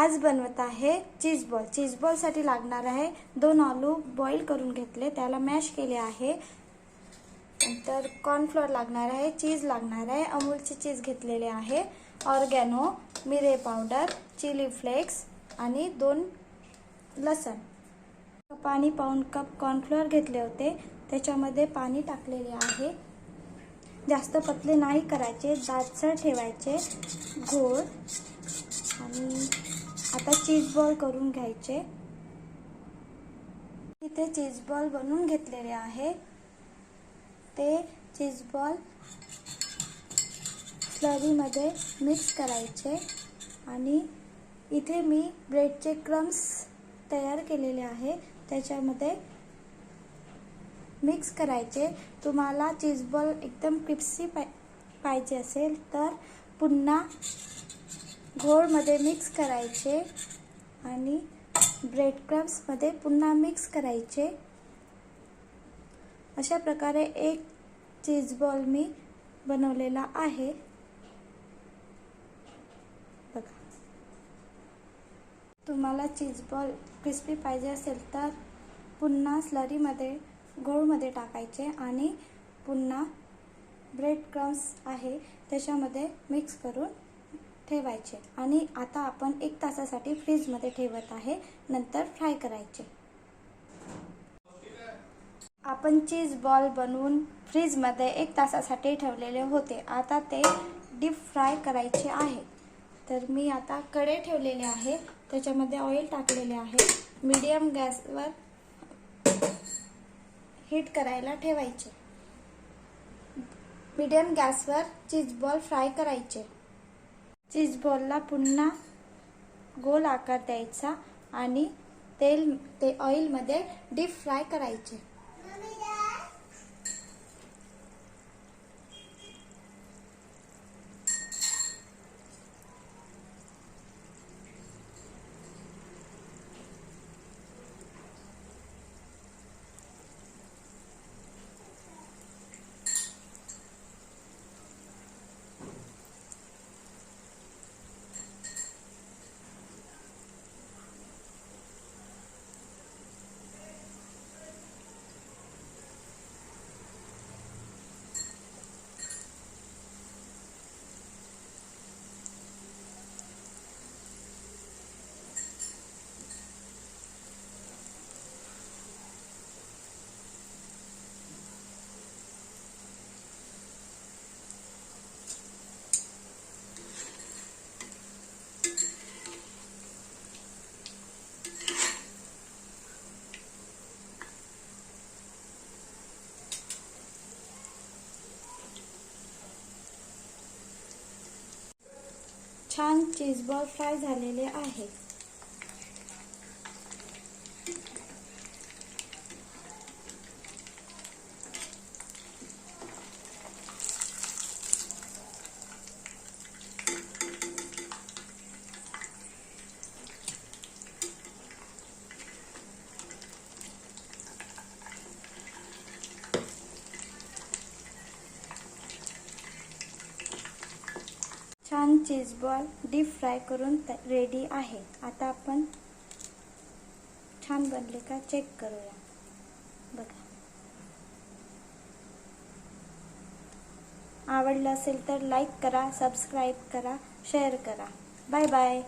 आज बनवत आहे चीज बॉल। चीज बॉल साठी लागणार आहे 2 आलू बॉईल करून घेतले, त्याला मॅश केले आहे। नंतर कॉर्नफ्लोअर लागणार आहे, चीज लागणार आहे, अमूलचे चीज घेतलेले आहे, ऑर्गॅनो, मिरे पावडर, चिली फ्लेक्स आणि 2 लसण। पाणी पाऊण कप कॉर्नफ्लोअर घेतले होते, त्याच्यामध्ये पाणी टाकलेले आहे। जास्त पतले नाही करायचे, दाटसर ठेवायचे घोळ। आणि आता चीज बॉल करून घ्यायचे। इथे चीज बॉल बनवून घेतलेले आहे। ते चीज बॉल स्लरी मध्ये मिक्स करायचे आणि इथे मी ब्रेडचे क्रम्स तयार केलेले आहे, त्याच्यामध्ये मिक्स करायचे। तुम्हाला चीज बॉल एकदम क्रिस्पी पाहिजे असेल तर पुन्हा घोळ मध्ये मिक्स करायचे आणि ब्रेड क्रम्स मध्ये पुन्हा मिक्स करायचे। अशा प्रकारे एक चीज बॉल मी बनवलेला आहे। बघा, तुम्हाला चीज बॉल क्रिस्पी पाहिजे असेल तर पुन्हा स्लरी मध्ये घोळ मध्ये टाकायचे आणि पुन्हा ब्रेड क्रम्स आहे त्याच्यामध्ये मिक्स करून ठेवायचे। आणि आता आपण 1 तासासाठी फ्रीज मध्ये ठेवत आहे, नंतर फ्राय करायचे। आपण चीज बॉल बनवून फ्रीज मध्ये 1 तासासाठी ठेवलेले होते, आता ते डीप फ्राय करायचे आहे। तर मी आता कढई ठेवलेली आहे, त्याच्यामध्ये ऑइल टाकलेले आहे। मीडियम गॅसवर हीट करायला ठेवायचे। मीडियम गॅसवर चीज बॉल फ्राय करायचे। चीज बॉलला पुन्हा गोल आकार द्यायचा आणि ते ऑइल मध्ये डीप फ्राय करायचे। छान चीज बॉल फ्राय झालेले आहे। छान चीज बॉल डीप फ्राय करून रेडी आहे। आता आपण छान बनले का चेक करूया। बघा, आवडलं असेल तर लाईक करा, सबस्क्राईब करा, शेअर करा। Bye bye.